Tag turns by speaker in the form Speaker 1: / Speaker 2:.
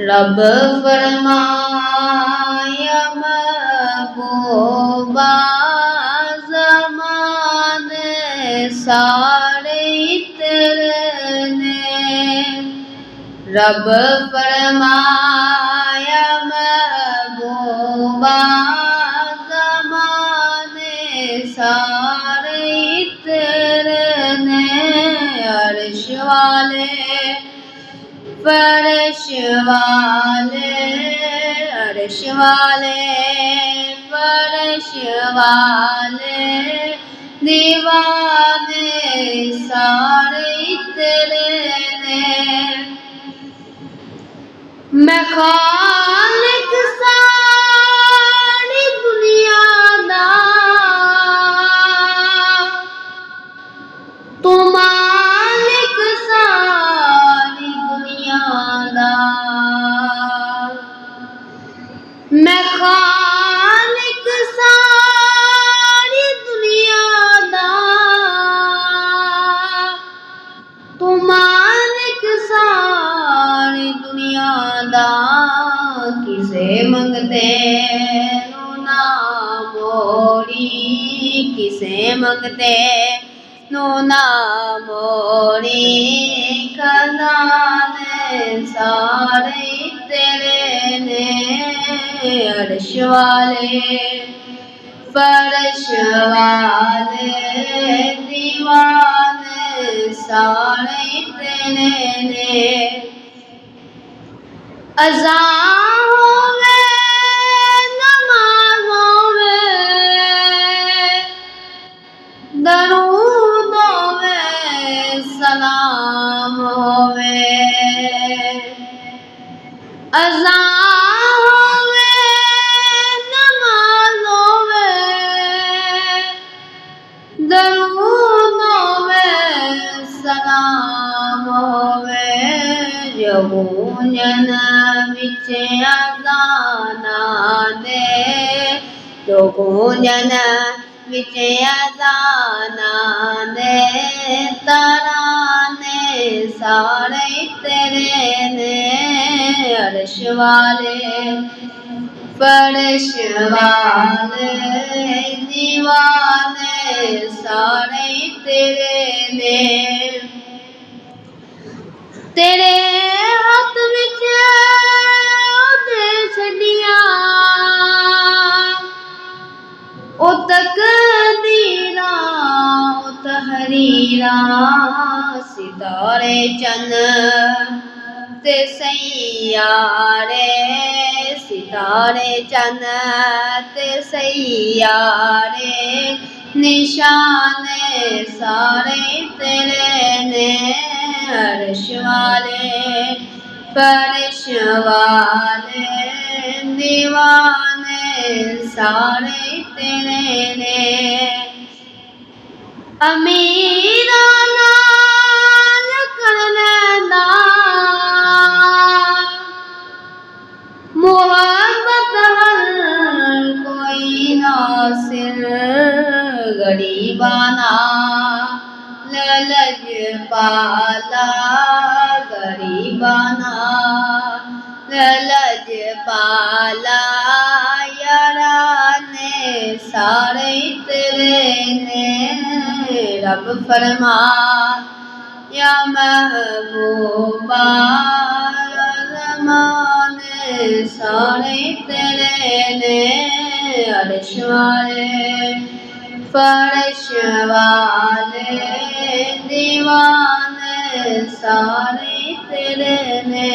Speaker 1: रब फरमाया महबूबा ज़माने सारे तेरे ने। रब फरमाया महबूबा ज़माने सारे तेरे ने। अर्श वाले फर्श वाले, अर्श वाले फर्श वाले दीवाने सारे तेरे ने। मैं खालिक सारी दुनिया दा, तू मालिक सारी दुनिया दा। मैं खालिक सारी दुनिया दा, तू मालिक सारी दुनिया दा। किसे मंगते नू ना मोड़ी, किसे मंगते नू ना मोड़ी। खजाने सारे तेरे ने। अर्श वाले फर्श वाले दीवाने सारे तेरे ने। अज़ा होवे नमाज़ होवे, दरूद होवे सलाम होवे। अज़ा होवे नमाज़ होवे, दरूद होवे सलाम होवे। जो गूंजन विच अज़ाना दे, जो गूंजन विच अज़ाना दे। तराने सारे तेरे ने। अर्श वाले फर्श वाले दीवाने सारे तेरे ने। तेरे हाथ विच ओदे छड़िया, ओ तकदीरा ओ तहरीरा। सितारे चन्न ते सैयारे, सितारे चन्न ते सैयारे निशाने सारे तेरे ने। अर्श वाले फर्श वाले दीवाने सारे तेरे ने। अमीरा नाल कर लैंदा मुहब्बत हर कोई नासिर। गरीबाना ललज पाला, गरीबाना ललज पाला। याराने सारे तेरे ने। रब फरमाया महबूबा ज़माने सारे तेरे ने। अर्श वाले फर्श वाले दीवाने सारे तेरे ने।